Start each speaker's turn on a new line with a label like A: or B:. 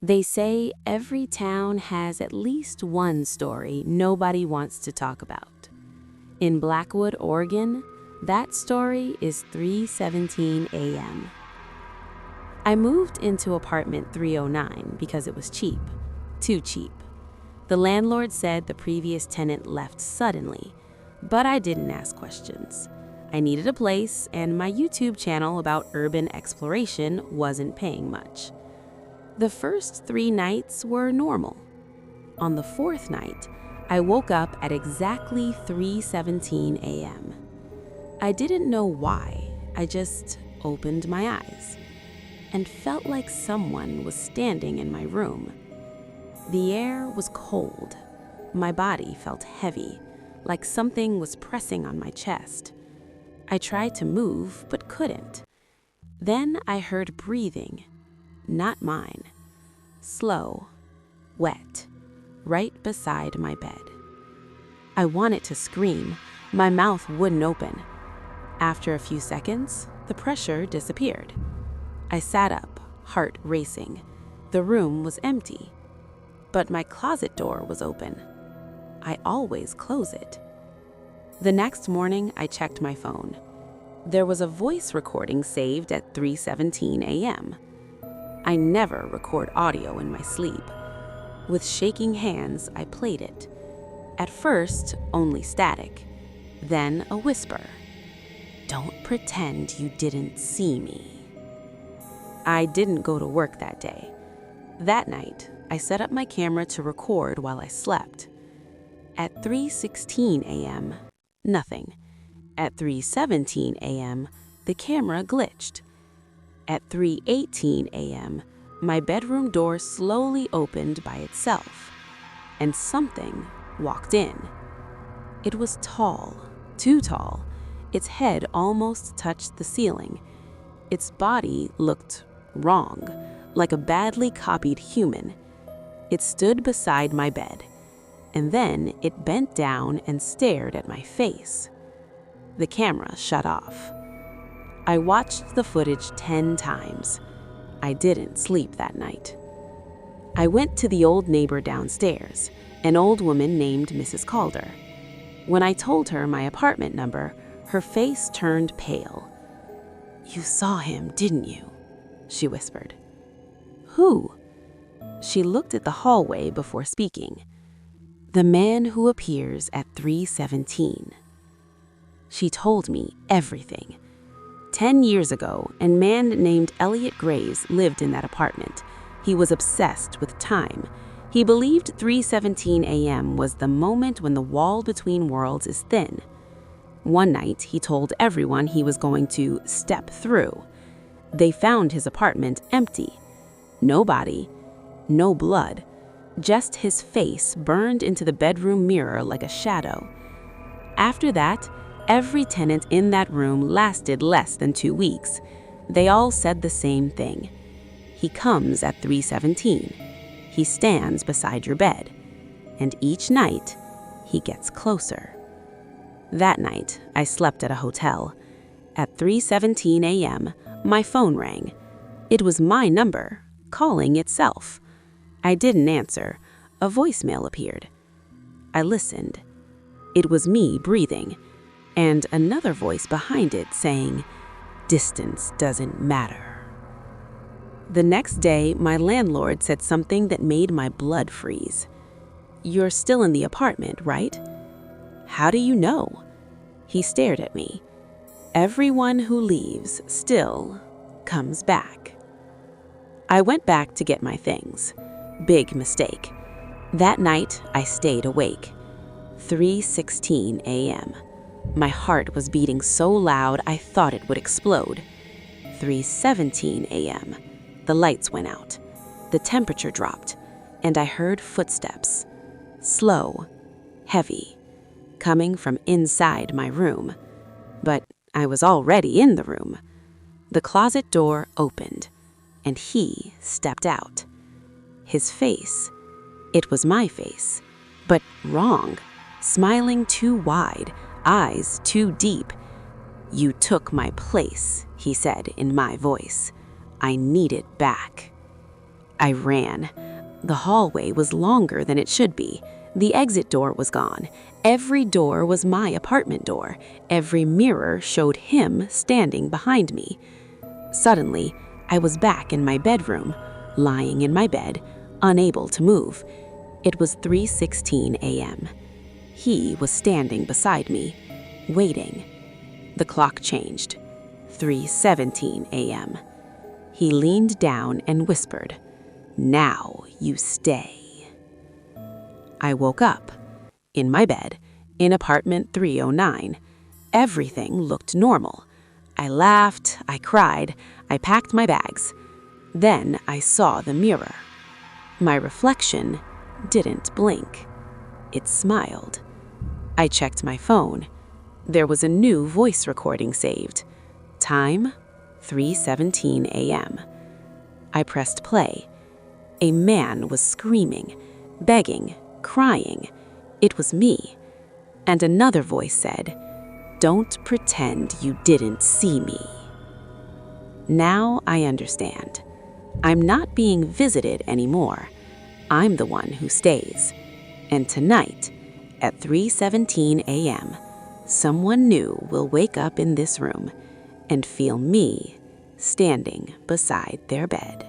A: They say every town has at least one story nobody wants to talk about. In Blackwood, Oregon, that story is 3:17 a.m. I moved into apartment 309 because it was cheap. Too cheap. The landlord said the previous tenant left suddenly, but I didn't ask questions. I needed a place, and my YouTube channel about urban exploration wasn't paying much. The first 3 nights were normal. On the 4th night, I woke up at exactly 3:17 a.m. I didn't know why. I just opened my eyes and felt like someone was standing in my room. The air was cold. My body felt heavy, like something was pressing on my chest. I tried to move, but couldn't. Then I heard breathing, not mine. Slow, wet, right beside my bed. I wanted to scream. My mouth wouldn't open. After a few seconds, the pressure disappeared. I sat up, heart racing. The room was empty, but my closet door was open. I always close it. The next morning, I checked my phone. There was a voice recording saved at 3:17 a.m. I never record audio in my sleep. With shaking hands, I played it. At first, only static, then a whisper. "Don't pretend you didn't see me." I didn't go to work that day. That night, I set up my camera to record while I slept. At 3:16 a.m., nothing. At 3:17 a.m., the camera glitched. At 3:18 a.m., my bedroom door slowly opened by itself, and something walked in. It was tall, too tall. Its head almost touched the ceiling. Its body looked wrong, like a badly copied human. It stood beside my bed, and then it bent down and stared at my face. The camera shut off. I watched the footage 10 times. I didn't sleep that night. I went to the old neighbor downstairs, an old woman named Mrs. Calder. When I told her my apartment number, her face turned pale. "You saw him, didn't you?" she whispered. "Who?" She looked at the hallway before speaking. "The man who appears at 3:17. She told me everything. 10 years ago, a man named Elliot Graves lived in that apartment. He was obsessed with time. He believed 3:17 a.m. was the moment when the wall between worlds is thin. One night, he told everyone he was going to step through. They found his apartment empty. No body, no blood, just his face burned into the bedroom mirror like a shadow. After that, every tenant in that room lasted less than 2 weeks. They all said the same thing. He comes at 3:17. He stands beside your bed. And each night, he gets closer. That night, I slept at a hotel. At 3:17 a.m., my phone rang. It was my number, calling itself. I didn't answer. A voicemail appeared. I listened. It was me breathing, and another voice behind it saying, "Distance doesn't matter." The next day, my landlord said something that made my blood freeze. "You're still in the apartment, right?" "How do you know?" He stared at me. "Everyone who leaves still comes back." I went back to get my things. Big mistake. That night, I stayed awake. 3:16 a.m. My heart was beating so loud I thought it would explode. 3:17 a.m. The lights went out. The temperature dropped, and I heard footsteps. Slow, heavy, coming from inside my room. But I was already in the room. The closet door opened, and he stepped out. His face, it was my face, but wrong, smiling too wide, eyes too deep. "You took my place," he said in my voice. "I need it back." I ran. The hallway was longer than it should be. The exit door was gone. Every door was my apartment door. Every mirror showed him standing behind me. Suddenly, I was back in my bedroom, lying in my bed, unable to move. It was 3:16 a.m. He was standing beside me, waiting. The clock changed. 3:17 a.m. He leaned down and whispered, "Now you stay." I woke up, in my bed, in apartment 309. Everything looked normal. I laughed, I cried, I packed my bags. Then I saw the mirror. My reflection didn't blink. It smiled. I checked my phone. There was a new voice recording saved. Time, 3:17 a.m. I pressed play. A man was screaming, begging, crying. It was me. And another voice said, "Don't pretend you didn't see me." Now I understand. I'm not being visited anymore. I'm the one who stays. And tonight, at 3:17 a.m., someone new will wake up in this room and feel me standing beside their bed.